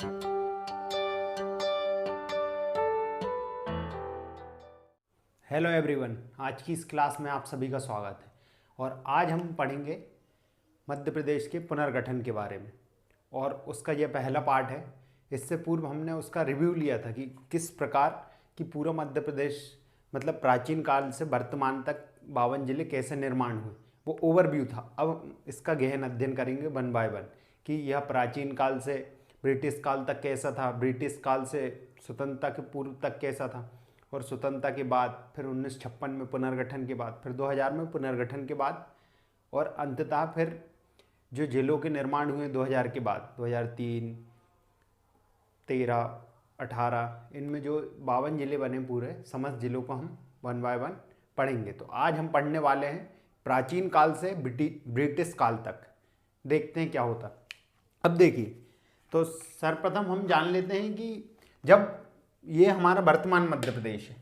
Hello everyone, आज की इस क्लास में आप सभी का स्वागत है। और आज हम पढ़ेंगे मध्य प्रदेश के पुनर्गठन के बारे में, और उसका यह पहला पार्ट है। इससे पूर्व हमने उसका रिव्यू लिया था कि किस प्रकार कि पूरा मध्य प्रदेश मतलब प्राचीन काल से वर्तमान तक 52 जिले कैसे निर्माण हुए, वो ओवरव्यू था। अब इसका गहन अध्ययन करेंगे वन बाय वन कि यह प्राचीन काल से ब्रिटिश काल तक कैसा था, ब्रिटिश काल से स्वतंत्रता के पूर्व तक कैसा था, और स्वतंत्रता के बाद फिर 1956 में पुनर्गठन के बाद, फिर 2000 में पुनर्गठन के बाद, और अंततः फिर जो जिलों के निर्माण हुए 2000 के बाद, 2003, 13, 18, इनमें जो 52 जिले बने पूरे समस्त जिलों को हम वन बाय वन पढ़ेंगे। तो आज हम पढ़ने वाले हैं प्राचीन काल से ब्रिटिश काल तक। देखते हैं क्या होता। अब देखिए, तो सर्वप्रथम हम जान लेते हैं कि जब ये हमारा वर्तमान मध्य प्रदेश है,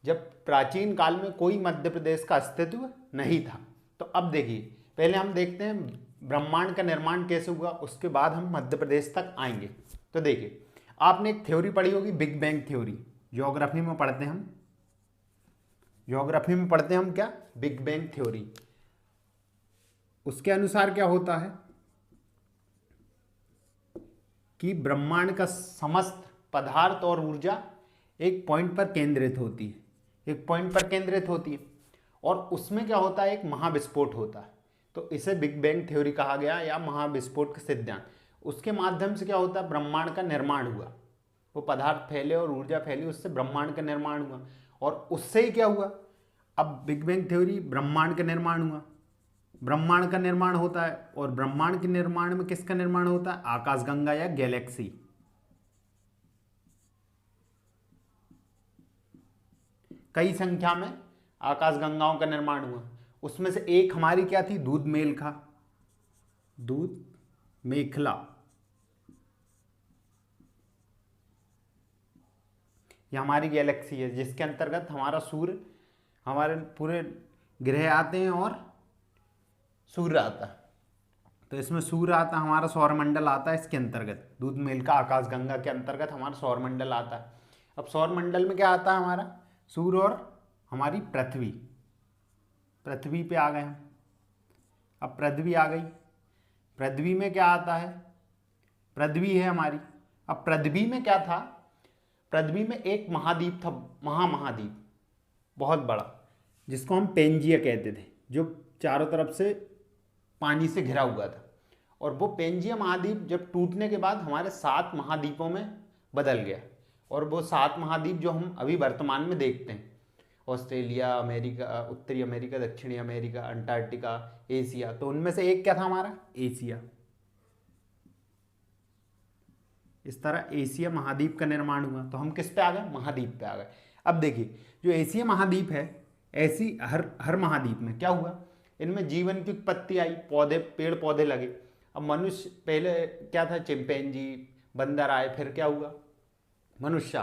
जब प्राचीन काल में कोई मध्य प्रदेश का अस्तित्व नहीं था। तो अब देखिए, पहले हम देखते हैं ब्रह्मांड का निर्माण कैसे हुआ, उसके बाद हम मध्य प्रदेश तक आएंगे। तो देखिए, आपने एक थ्योरी पढ़ी होगी, बिग बैंग थ्योरी। ज्योग्राफी में पढ़ते हैं हम क्या, बिग बैंग थ्योरी। उसके अनुसार क्या होता है कि ब्रह्मांड का समस्त पदार्थ और ऊर्जा एक पॉइंट पर केंद्रित होती है, और उसमें क्या होता है, एक महाविस्फोट होता है। तो इसे बिग बैंग थ्योरी कहा गया, या महाविस्फोट का सिद्धांत। उसके माध्यम से क्या होता है, ब्रह्मांड का निर्माण हुआ। वो पदार्थ फैले और ऊर्जा फैली, उससे ब्रह्मांड का निर्माण हुआ। और उससे ही क्या हुआ, अब बिग बैंग थ्योरी, ब्रह्मांड का निर्माण हुआ। ब्रह्मांड का निर्माण होता है, और ब्रह्मांड के निर्माण में किसका निर्माण होता है, आकाशगंगा या गैलेक्सी। कई संख्या में आकाशगंगाओं का निर्माण हुआ। उसमें से एक हमारी क्या थी, दूध मेखला। यह हमारी गैलेक्सी है, जिसके अंतर्गत हमारा सूर्य, हमारे पूरे ग्रह आते हैं और सूर्य आता है। तो इसमें सूर्य आता, हमारा सौरमंडल आता है इसके अंतर्गत। दूध मेलका आकाशगंगा के अंतर्गत हमारा सौरमंडल आता है। अब सौरमंडल में क्या आता है, हमारा सूर्य और हमारी पृथ्वी पे आ गए हम। अब पृथ्वी आ गई, पृथ्वी में क्या आता है, पृथ्वी है हमारी। अब पृथ्वी में क्या था, पृथ्वी में एक महाद्वीप था, महामहाद्वीप बहुत बड़ा, जिसको हम पेंजिया कहते थे, जो चारों तरफ से पानी से घिरा हुआ था। और वो पेंजिया महाद्वीप जब टूटने के बाद हमारे 7 महाद्वीपों में बदल गया। और वो 7 महाद्वीप जो हम अभी वर्तमान में देखते हैं, ऑस्ट्रेलिया, अमेरिका, उत्तरी अमेरिका, दक्षिणी अमेरिका, अंटार्कटिका, एशिया, तो उनमें से एक क्या था हमारा, एशिया। इस तरह एशिया महाद्वीप का निर्माण हुआ। तो हम किस पे आ गए, महाद्वीप पे आ गए। अब देखिए, जो एशिया महाद्वीप है, ऐसी हर महाद्वीप में क्या हुआ, इनमें जीवन की उत्पत्ति आई, पेड़ पौधे लगे। अब मनुष्य, पहले क्या था, चिंपैंजी, बंदर आए, फिर क्या हुआ, मनुष्य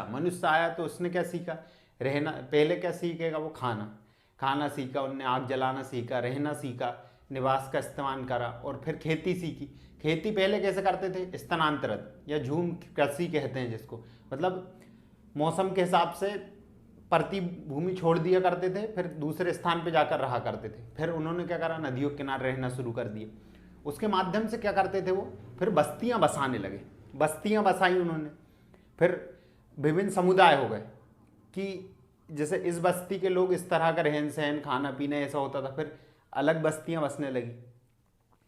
आया। तो उसने क्या सीखा, रहना। पहले क्या सीखेगा वो, खाना सीखा, उनने आग जलाना सीखा, रहना सीखा, निवास का इस्तेमाल करा, और फिर खेती सीखी। खेती पहले कैसे करते थे, स्थानांतरित या झूम कृषि कहते हैं जिसको, मतलब मौसम के हिसाब से परती भूमि छोड़ दिया करते थे, फिर दूसरे स्थान पे जाकर रहा करते थे। फिर उन्होंने क्या करा, नदियों के किनारे रहना शुरू कर दिए। उसके माध्यम से क्या करते थे वो, फिर बस्तियां बसाने लगे, बस्तियां बसाई उन्होंने। फिर विभिन्न समुदाय हो गए कि जैसे इस बस्ती के लोग इस तरह का रहन सहन, खाना पीना ऐसा होता था, फिर अलग बस्तियां बसने लगी।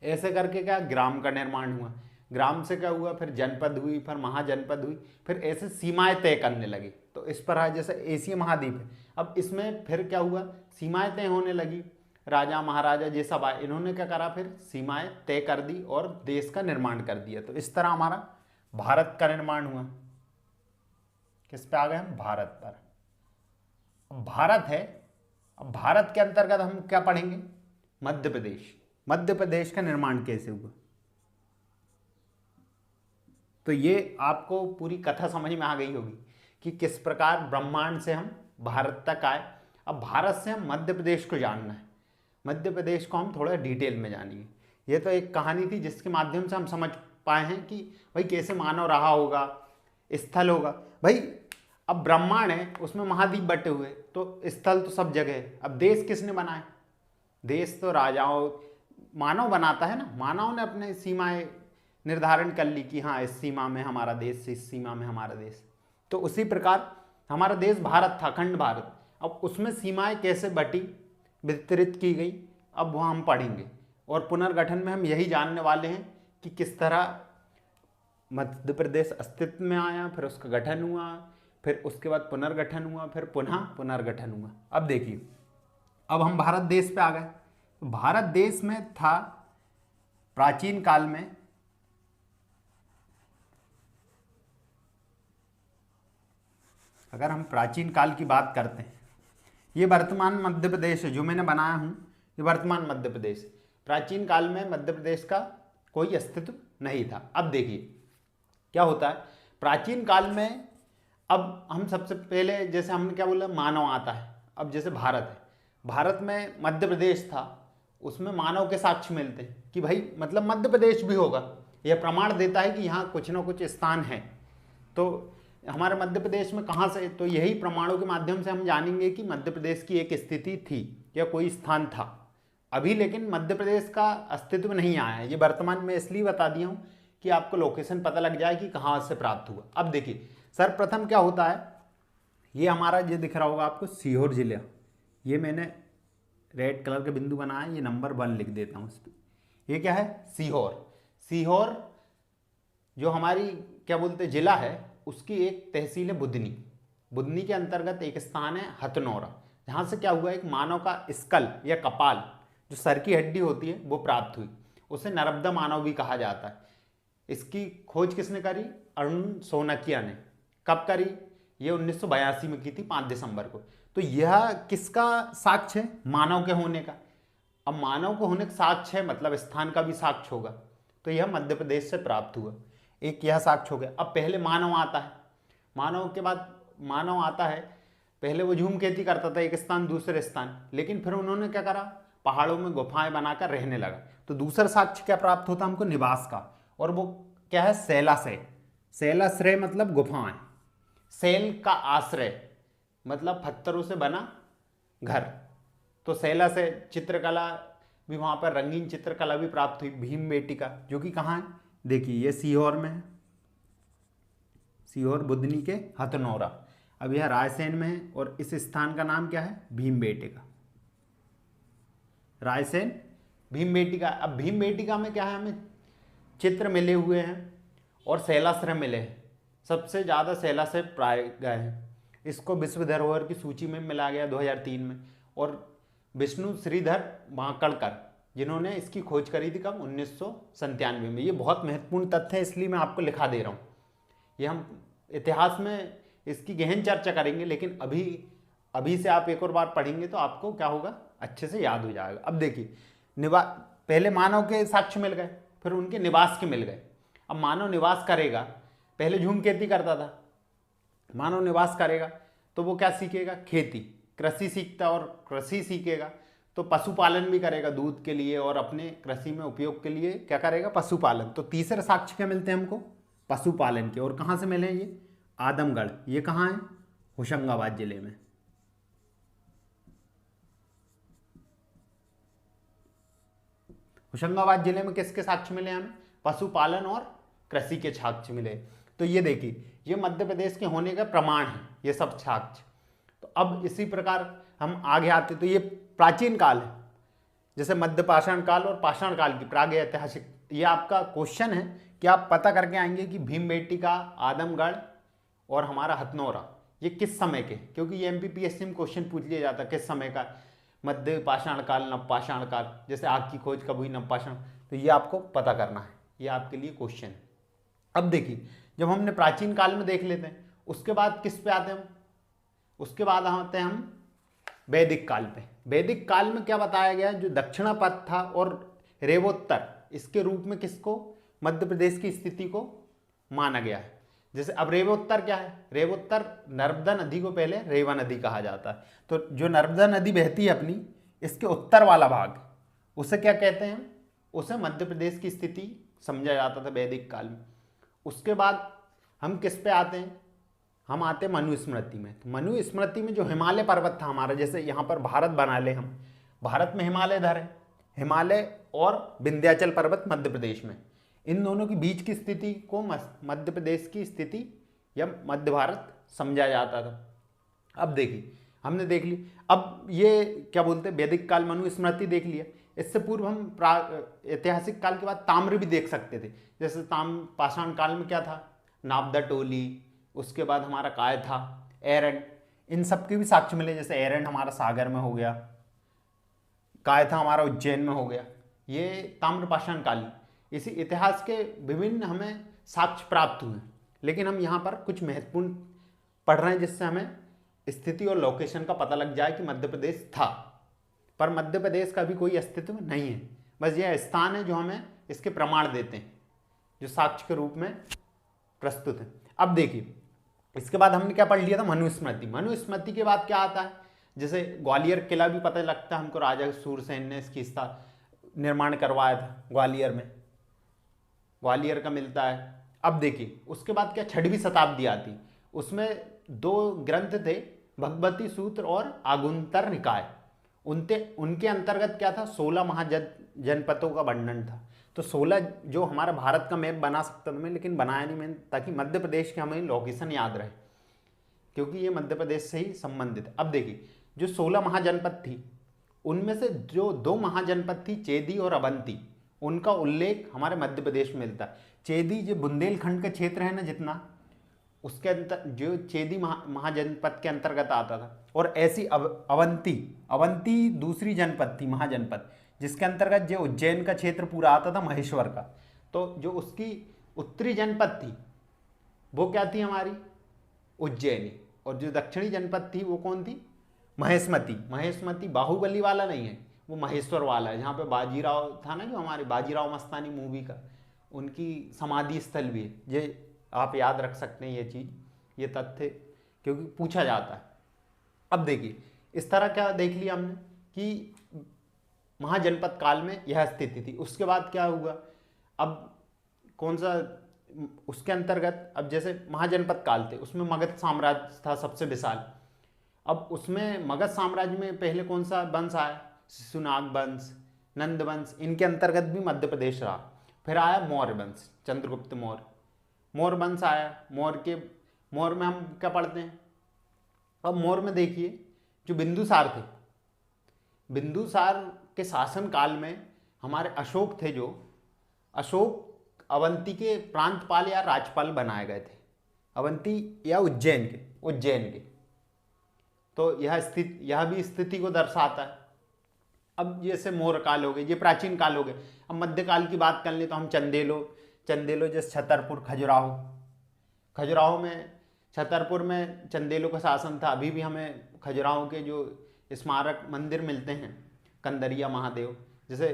ऐसे करके क्या, ग्राम का निर्माण हुआ। ग्राम से क्या हुआ, फिर जनपद हुई, फिर महाजनपद हुई, फिर ऐसे सीमाएं तय करने लगी। तो इस पर जैसे एशिया महाद्वीप है, अब इसमें फिर क्या हुआ, सीमाएं तय होने लगी। राजा महाराजा ये सब आए, इन्होंने क्या करा, फिर सीमाएं तय कर दी और देश का निर्माण कर दिया। तो इस तरह हमारा भारत का निर्माण हुआ। किस पे आ गए हम, भारत पर। अब भारत है, अब भारत के अंतर्गत हम क्या पढ़ेंगे, मध्य प्रदेश का निर्माण कैसे हुआ। तो ये आपको पूरी कथा समझ में आ गई होगी कि किस प्रकार ब्रह्मांड से हम भारत तक आए। अब भारत से हम मध्य प्रदेश को जानना है, मध्य प्रदेश को हम थोड़ा डिटेल में जानेंगे। ये तो एक कहानी थी जिसके माध्यम से हम समझ पाए हैं कि भाई कैसे मानव रहा होगा, स्थल होगा। भाई अब ब्रह्मांड है, उसमें महाद्वीप बटे हुए, तो स्थल तो सब जगह है। अब देश किसने बनाए? देश तो राजाओं, मानव बनाता है ना। मानव ने अपने सीमाएं निर्धारण कर ली कि हाँ इस सीमा में हमारा देश, इस सीमा में हमारा देश। तो उसी प्रकार हमारा देश भारत था, अखंड भारत। अब उसमें सीमाएं कैसे बटी, वितरित की गई, अब वहाँ हम पढ़ेंगे। और पुनर्गठन में हम यही जानने वाले हैं कि किस तरह मध्य प्रदेश अस्तित्व में आया, फिर उसका गठन हुआ, फिर उसके बाद पुनर्गठन हुआ, फिर पुनः पुनर्गठन हुआ। अब देखिए, अब हम भारत देश पे आ गए। तो भारत देश में था प्राचीन काल में, अगर हम प्राचीन काल की बात करते हैं, ये वर्तमान मध्य प्रदेश है जो मैंने बनाया हूँ, ये वर्तमान मध्य प्रदेश। प्राचीन काल में मध्य प्रदेश का कोई अस्तित्व नहीं था। अब देखिए क्या होता है प्राचीन काल में। अब हम सबसे पहले, जैसे हमने क्या बोला, मानव आता है। अब जैसे भारत है, भारत में मध्य प्रदेश था, उसमें मानव के साक्ष्य मिलते हैं कि भाई मतलब मध्य प्रदेश भी होगा। यह प्रमाण देता है कि यहाँ कुछ ना कुछ स्थान है। तो हमारे मध्य प्रदेश में कहाँ से, तो यही प्रमाणों के माध्यम से हम जानेंगे कि मध्य प्रदेश की एक स्थिति थी या कोई स्थान था। अभी लेकिन मध्य प्रदेश का अस्तित्व नहीं आया है। ये वर्तमान में इसलिए बता दिया हूँ कि आपको लोकेशन पता लग जाए कि कहाँ से प्राप्त हुआ। अब देखिए सर्वप्रथम क्या होता है, ये हमारा ये दिख रहा होगा आपको सीहोर जिला। ये मैंने रेड कलर के बिंदु बनाया, ये नंबर 1 लिख देता हूँ इस पर। ये क्या है? सीहोर। सीहोर जो हमारी क्या बोलते जिला है, उसकी एक तहसील है बुधनी। बुधनी के अंतर्गत एक स्थान है हथनौरा, जहाँ से क्या हुआ, एक मानव का स्कल या कपाल, जो सर की हड्डी होती है, वो प्राप्त हुई। उसे नर्मदा मानव भी कहा जाता है। इसकी खोज किसने करी? अरुण सोनकिया ने। कब करी? ये 1982 में की थी, 5 दिसंबर को। तो यह किसका साक्ष्य है? मानव के होने का। अब मानव को होने का साक्ष्य है, मतलब स्थान का भी साक्ष्य होगा। तो यह मध्य प्रदेश से प्राप्त हुआ। एक यह साक्ष्य हो गया। अब पहले मानव आता है, मानव के बाद मानव आता है, पहले वो झूम खेती करता था, एक स्थान दूसरे स्थान, लेकिन फिर उन्होंने क्या करा, पहाड़ों में गुफाएं बनाकर रहने लगा। तो दूसरा साक्ष्य क्या प्राप्त होता हमको? निवास का। और वो क्या है? शैलाश्रय। शैलाश्रय मतलब गुफाएं, शैल का आश्रय मतलब पत्थरों से बना घर। तो शैलाश्रय, चित्रकला भी वहाँ पर, रंगीन चित्रकला भी प्राप्त हुई। भीमबेटिका, जो कि कहाँ है? देखिए ये सीहोर में है, सीहोर बुधनी के हथनौरा। अब यह रायसेन में है, और इस स्थान का नाम क्या है? भीमबेटिका। रायसेन भीमबेटिका। अब भीमबेटिका में क्या है, हमें चित्र मिले हुए हैं और शैलाश्रय मिले हैं। सबसे ज़्यादा शैलाश्रय पाए गए हैं। इसको विश्व धरोहर की सूची में मिला गया 2003 में। और विष्णु श्रीधर माकड़कर, जिन्होंने इसकी खोज करी थी कब? 1997 में। ये बहुत महत्वपूर्ण तथ्य है, इसलिए मैं आपको लिखा दे रहा हूँ। ये हम इतिहास में इसकी गहन चर्चा करेंगे, लेकिन अभी से आप एक और बार पढ़ेंगे तो आपको क्या होगा, अच्छे से याद हो जाएगा। अब देखिए पहले मानव के साक्ष्य मिल गए, फिर उनके निवास के मिल गए। अब मानव निवास करेगा, पहले झूम खेती करता था, मानव निवास करेगा तो वो क्या सीखेगा? खेती, कृषि सीखता, और कृषि सीखेगा तो पशुपालन भी करेगा, दूध के लिए और अपने कृषि में उपयोग के लिए क्या करेगा? पशुपालन। तो तीसरे साक्ष्य क्या मिलते हैं हमको? पशुपालन के। और कहाँ से मिले हैं ये? आदमगढ़। ये कहाँ है? होशंगाबाद जिले में। होशंगाबाद जिले में किसके साक्ष्य मिले हमें? पशुपालन और कृषि के साक्ष्य मिले। तो ये देखिए, ये मध्य प्रदेश के होने का प्रमाण है, ये सब साक्ष्य। तो अब इसी प्रकार हम आगे आते, तो ये प्राचीन काल है, जैसे मध्य पाषाण काल और पाषाण काल की प्राग ऐतिहासिक। ये आपका क्वेश्चन है कि आप पता करके आएंगे कि भीमबेटिका, आदमगढ़ और हमारा हथनौरा ये किस समय के, क्योंकि ये एमपीपीएससी में क्वेश्चन पूछ लिया जाता है किस समय का, मध्य पाषाण काल, नवपाषाण काल, जैसे आग की खोज कब हुई, नवपाषाण। तो ये आपको पता करना है, ये आपके लिए क्वेश्चन है। अब देखिए, जब हमने प्राचीन काल में देख लेते हैं, उसके बाद किस पे आते हैं हम? उसके बाद आते हैं हम वैदिक काल पे। वैदिक काल में क्या बताया गया? जो दक्षिणापथ था और रेवोत्तर, इसके रूप में किसको? मध्य प्रदेश की स्थिति को माना गया है। जैसे अब रेवोत्तर क्या है? रेवोत्तर, नर्मदा नदी को पहले रेवा नदी कहा जाता है। तो जो नर्मदा नदी बहती है अपनी, इसके उत्तर वाला भाग, उसे क्या कहते हैं? उसे मध्य प्रदेश की स्थिति समझा जाता था वैदिक काल में। उसके बाद हम किस पे आते हैं, हम आते हैं मनुस्मृति में। तो मनुस्मृति में जो हिमालय पर्वत था हमारा, जैसे यहाँ पर भारत बना ले हम, भारत में हिमालय इधर है, हिमालय और विंध्याचल पर्वत मध्य प्रदेश में, इन दोनों के बीच की स्थिति को मध्य प्रदेश की स्थिति या मध्य भारत समझा जाता था। अब देखिए हमने देख ली, अब ये क्या बोलते हैं वैदिक काल मनुस्मृति देख लिया। इससे पूर्व हम ऐतिहासिक काल के बाद ताम्र भी देख सकते थे। जैसे पाषाण काल में क्या था, नाबदा टोली, उसके बाद हमारा काय था, एरन, इन सब के भी साक्ष्य मिले। जैसे एरन हमारा सागर में हो गया, काय था हमारा उज्जैन में हो गया, ये ताम्र पाषाण काल। इसी इतिहास के विभिन्न हमें साक्ष्य प्राप्त हुए। लेकिन हम यहाँ पर कुछ महत्वपूर्ण पढ़ रहे हैं जिससे हमें स्थिति और लोकेशन का पता लग जाए कि मध्य प्रदेश था, पर मध्य प्रदेश का भी कोई अस्तित्व नहीं है। बस यह स्थान है जो हमें इसके प्रमाण देते हैं, जो साक्ष्य के रूप में प्रस्तुत है। अब देखिए इसके बाद हमने क्या पढ़ लिया था, मनुस्मृति। मनुस्मृति के बाद क्या आता है, जैसे ग्वालियर किला भी पता लगता है हमको, राजा सूरसेन ने इसकी निर्माण करवाया था ग्वालियर में, ग्वालियर का मिलता है। अब देखिए उसके बाद क्या, 6वीं शताब्दी आती, उसमें 2 ग्रंथ थे, भगवती सूत्र और आगुंतर निकाय। उनके अंतर्गत क्या था, 16 महाजनपदों का वर्णन था। तो 16 जो हमारा भारत का मैप बना सकता था मैं, लेकिन बनाया नहीं मैंने, ताकि मध्य प्रदेश के हमें लोकेशन याद रहे, क्योंकि ये मध्य प्रदेश से ही संबंधित है। अब देखिए जो 16 महाजनपद थी, उनमें से जो 2 महाजनपद थी चेदी और अवंती, उनका उल्लेख हमारे मध्य प्रदेश में मिलता है। चेदी जो बुंदेलखंड का क्षेत्र है ना जितना, उसके अंतर जो चेदी महाजनपद के अंतर्गत आता था। और ऐसी अवंती दूसरी जनपद थी, महाजनपद, जिसके अंतर्गत जो उज्जैन का क्षेत्र पूरा आता था, महेश्वर का। तो जो उसकी उत्तरी जनपद थी वो क्या थी हमारी, उज्जैनी। और जो दक्षिणी जनपद थी वो कौन थी, महेशमती। महेशमती बाहुबली वाला नहीं है, वो महेश्वर वाला है, जहाँ पे बाजीराव था ना, जो हमारे बाजीराव मस्तानी मूवी का, उनकी समाधि स्थल भी है। ये आप याद रख सकते हैं ये चीज़, ये तथ्य, क्योंकि पूछा जाता है। अब देखिए इस तरह क्या देख लिया हमने कि महाजनपद काल में यह स्थिति थी। उसके बाद क्या हुआ, अब कौन सा उसके अंतर्गत, अब जैसे महाजनपद काल थे, उसमें मगध साम्राज्य था सबसे विशाल। अब उसमें मगध साम्राज्य में पहले कौन सा वंश आया, शिशुनाग वंश, नंद वंश, इनके अंतर्गत भी मध्य प्रदेश रहा। फिर आया मौर्य वंश, चंद्रगुप्त मौर्य, मौर्य वंश आया। मौर्य में हम क्या पढ़ते हैं, अब मौर्य में देखिए जो बिंदुसार थे, बिंदुसार के शासन काल में हमारे अशोक थे, जो अशोक अवंती के प्रांतपाल या राज्यपाल बनाए गए थे, अवंती या उज्जैन के। तो यह भी स्थिति को दर्शाता है। अब जैसे मौर्य काल हो गए, ये प्राचीन काल हो गए। अब मध्यकाल की बात कर लें तो हम चंदेलो जैसे छतरपुर, खजुराहो में, छतरपुर में चंदेलों का शासन था। अभी भी हमें खजुराहो के जो स्मारक मंदिर मिलते हैं, कंदरिया महादेव जैसे,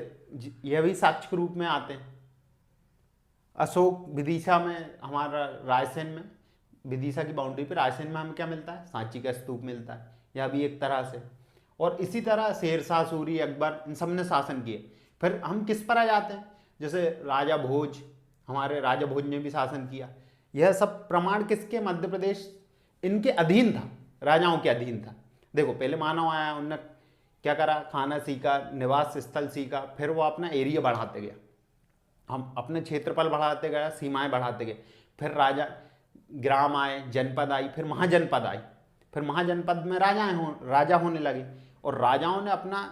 यह भी साक्ष्य के रूप में आते हैं। अशोक विदिशा में, हमारा रायसेन में, विदिशा की बाउंड्री पर रायसेन में हमें क्या मिलता है, सांची का स्तूप मिलता है, यह भी एक तरह से। और इसी तरह शेरशाह सूरी, अकबर, इन सब ने शासन किए। फिर हम किस पर आ जाते हैं, जैसे राजा भोज, हमारे राजा भोज ने भी शासन किया। यह सब प्रमाण किसके, मध्य प्रदेश इनके अधीन था, राजाओं के अधीन था। देखो पहले मानव आया, उनने क्या करा, खाना सीखा, निवास स्थल सीखा, फिर वो अपना एरिया बढ़ाते गया, हम अपने क्षेत्रफल बढ़ाते गए, सीमाएं बढ़ाते गए। फिर राजा ग्राम आए, जनपद आई, फिर महाजनपद आई, फिर महाजनपद में राजा होने लगे, और राजाओं ने अपना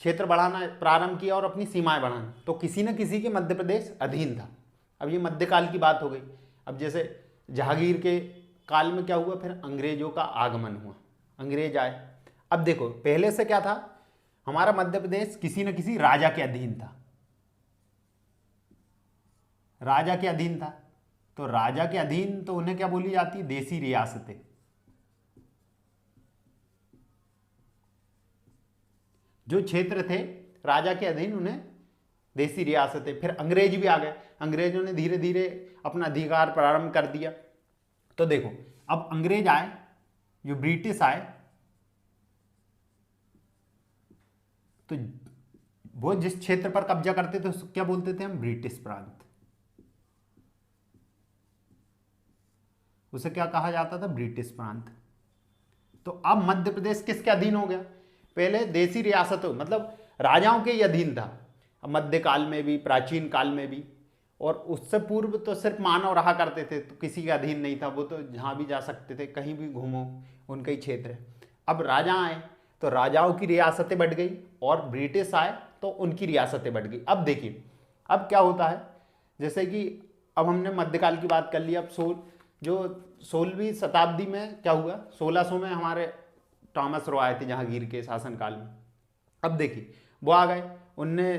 क्षेत्र बढ़ाना प्रारंभ किया और अपनी सीमाएं बढ़ाना। तो किसी न किसी के मध्य प्रदेश अधीन था। अब ये मध्यकाल की बात हो गई। अब जैसे जहांगीर के काल में क्या हुआ, फिर अंग्रेजों का आगमन हुआ, अंग्रेज आए। अब देखो पहले से क्या था, हमारा मध्य प्रदेश किसी न किसी राजा के अधीन था, राजा के अधीन था। तो राजा के अधीन तो उन्हें क्या बोली जाती है, देसी रियासतें। जो क्षेत्र थे राजा के अधीन, उन्हें देसी रियासतें। फिर अंग्रेज भी आ गए, अंग्रेजों ने धीरे धीरे अपना अधिकार प्रारंभ कर दिया। तो देखो अब अंग्रेज आए, जो ब्रिटिश आए, तो वो जिस क्षेत्र पर कब्जा करते थे उसको क्या बोलते थे हम, ब्रिटिश प्रांत। उसे क्या कहा जाता था, ब्रिटिश प्रांत। तो अब मध्य प्रदेश किसके अधीन हो गया, पहले देसी रियासतों मतलब राजाओं के ही अधीन था, अब मध्यकाल में भी प्राचीन काल में भी, और उससे पूर्व तो सिर्फ मानव रहा करते थे, तो किसी के अधीन नहीं था, वो तो जहाँ भी जा सकते थे, कहीं भी घूमो, उनका ही क्षेत्र है। अब राजा आए तो राजाओं की रियासतें बढ़ गई, और ब्रिटिश आए तो उनकी रियासतें बढ़ गई। अब देखिए अब क्या होता है, जैसे कि अब हमने मध्यकाल की बात कर ली, अब जो 16वीं शताब्दी में क्या हुआ, 1600 में हमारे टॉमस रो आए थे जहांगीर के शासनकाल में। अब देखिए वो आ गए, उनने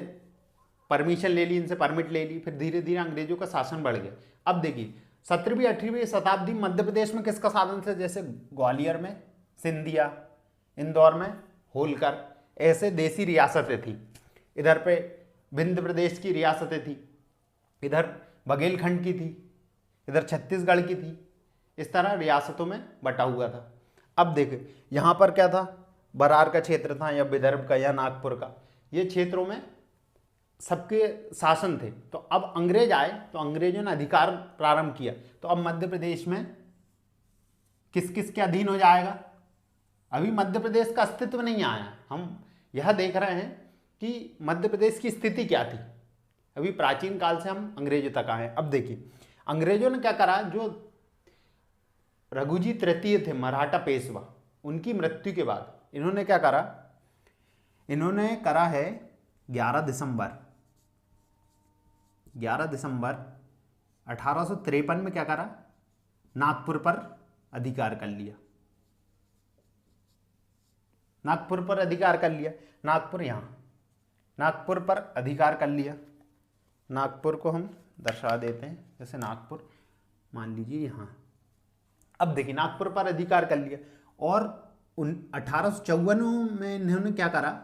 परमिशन ले ली, इनसे परमिट ले ली, फिर धीरे धीरे अंग्रेजों का शासन बढ़ गया। अब देखिए 17वीं 18वीं शताब्दी मध्य प्रदेश में किसका शासन था, जैसे ग्वालियर में सिंधिया, इंदौर में होलकर, ऐसे देसी रियासतें थी। इधर पे विंध्य प्रदेश की रियासतें थी, इधर बघेलखंड की थी, इधर छत्तीसगढ़ की थी, इस तरह रियासतों में बटा हुआ था। अब देखें यहाँ पर क्या था, बरार का क्षेत्र था या विदर्भ का या नागपुर का, ये क्षेत्रों में सबके शासन थे। तो अब अंग्रेज आए तो अंग्रेजों ने अधिकार प्रारंभ किया, तो अब मध्य प्रदेश में किस किस के अधीन हो जाएगा, अभी मध्य प्रदेश का अस्तित्व नहीं आया। हम यह देख रहे हैं कि मध्य प्रदेश की स्थिति क्या थी, अभी प्राचीन काल से हम अंग्रेजों तक आए। अब देखिए अंग्रेजों ने क्या करा, जो रघुजी तृतीय थे मराठा पेशवा, उनकी मृत्यु के बाद इन्होंने क्या करा, इन्होंने करा है 11 दिसंबर 1853 में क्या करा, नागपुर पर अधिकार कर लिया, नागपुर पर अधिकार कर लिया, नागपुर यहाँ, नागपुर पर अधिकार कर लिया। नागपुर को हम दर्शा देते हैं, जैसे नागपुर मान लीजिए यहाँ। अब देखिए नागपुर पर अधिकार कर लिया, और 1854 में इन्होंने क्या करा,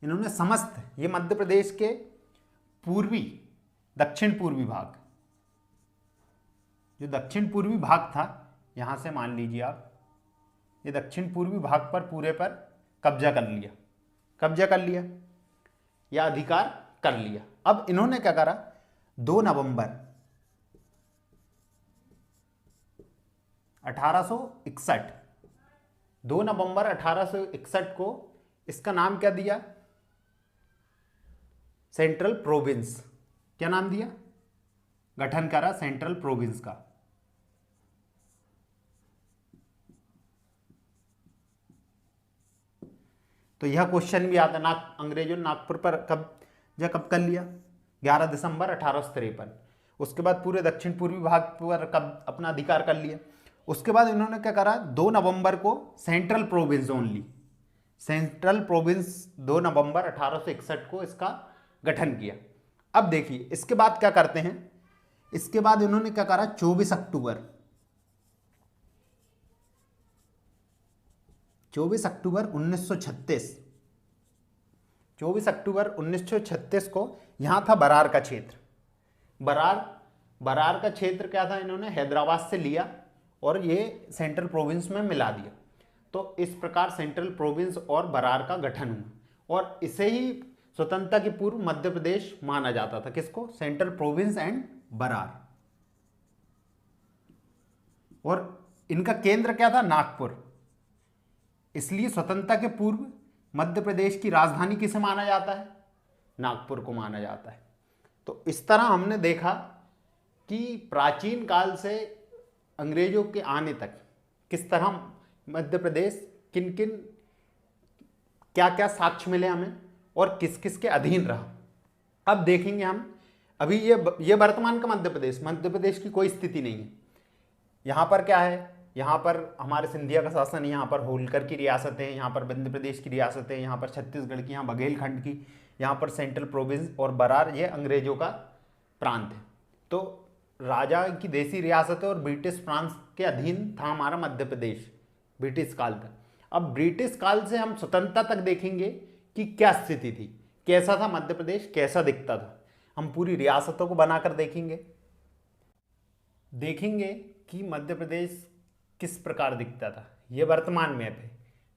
इन्होंने समस्त ये मध्य प्रदेश के पूर्वी दक्षिण पूर्वी भाग, जो दक्षिण पूर्वी भाग था, यहाँ से मान लीजिए आप, ये दक्षिण पूर्वी भाग पर पूरे पर कब्जा कर लिया या अधिकार कर लिया। अब इन्होंने क्या करा, 2 नवंबर 1861 को इसका नाम क्या दिया, सेंट्रल प्रोविंस, क्या नाम दिया, गठन करा सेंट्रल प्रोविंस का। तो यह क्वेश्चन भी आता है, अंग्रेजों ने नागपुर पर कब कर लिया, 11 दिसंबर 1853। उसके बाद पूरे दक्षिण पूर्वी भाग पर कब अपना अधिकार कर लिया। उसके बाद इन्होंने क्या करा, 2 नवंबर को central province only, central province 2 नवंबर 1861 को इसका गठन किया। अब देखिए इसके बाद क्या करते हैं, इसके बाद इन्होंने क्या करा, 24 अक्टूबर 1936 को यहाँ था बरार का क्षेत्र। बरार का क्षेत्र क्या था, इन्होंने हैदराबाद से लिया और ये सेंट्रल प्रोविंस में मिला दिया। तो इस प्रकार सेंट्रल प्रोविंस और बरार का गठन हुआ, और इसे ही स्वतंत्रता के पूर्व मध्य प्रदेश माना जाता था। किसको, सेंट्रल प्रोविंस एंड बरार। और इनका केंद्र क्या था, नागपुर। इसलिए स्वतंत्रता के पूर्व मध्य प्रदेश की राजधानी किसे माना जाता है, नागपुर को माना जाता है। तो इस तरह हमने देखा कि प्राचीन काल से अंग्रेजों के आने तक किस तरह मध्य प्रदेश किन किन क्या क्या साक्ष्य मिले हमें और किस किस के अधीन रहा। अब देखेंगे हम, अभी ये वर्तमान का मध्य प्रदेश की कोई स्थिति नहीं है। यहाँ पर क्या है, यहाँ पर हमारे सिंधिया का शासन, यहाँ पर होलकर की रियासतें, यहाँ पर विंध्य प्रदेश की रियासतें, यहाँ पर छत्तीसगढ़ की, यहाँ बघेलखंड की, यहाँ पर सेंट्रल प्रोविंस और बरार, ये अंग्रेजों का प्रांत है। तो राजा की देसी रियासतें और ब्रिटिश प्रांत के अधीन था हमारा मध्य प्रदेश ब्रिटिश काल तक। अब ब्रिटिश काल से हम स्वतंत्रता तक देखेंगे कि क्या स्थिति थी, कैसा था मध्य प्रदेश, कैसा दिखता था। हम पूरी रियासतों को बनाकर देखेंगे कि मध्य प्रदेश किस प्रकार दिखता था। यह वर्तमान मैप है,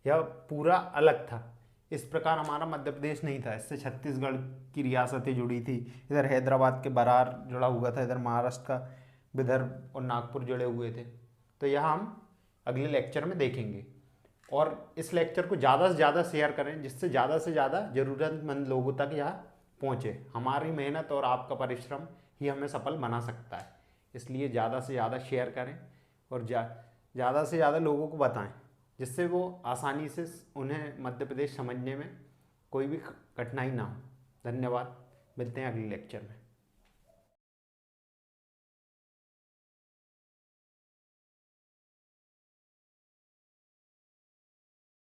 यह पूरा अलग था। इस प्रकार हमारा मध्य प्रदेश नहीं था। इससे छत्तीसगढ़ की रियासतें जुड़ी थी, इधर हैदराबाद के बरार जुड़ा हुआ था, इधर महाराष्ट्र का विदर्भ और नागपुर जुड़े हुए थे। तो यह हम अगले लेक्चर में देखेंगे। और इस लेक्चर को ज़्यादा से ज़्यादा शेयर करें, जिससे ज़्यादा ज़रूरतमंद लोगों तक यह पहुँचे। हमारी मेहनत और आपका परिश्रम ही हमें सफल बना सकता है। इसलिए ज़्यादा से ज़्यादा शेयर करें और ज़्यादा से ज़्यादा लोगों को बताएं, जिससे वो आसानी से उन्हें मध्य प्रदेश समझने में कोई भी कठिनाई ना हो। धन्यवाद, मिलते हैं अगले लेक्चर में।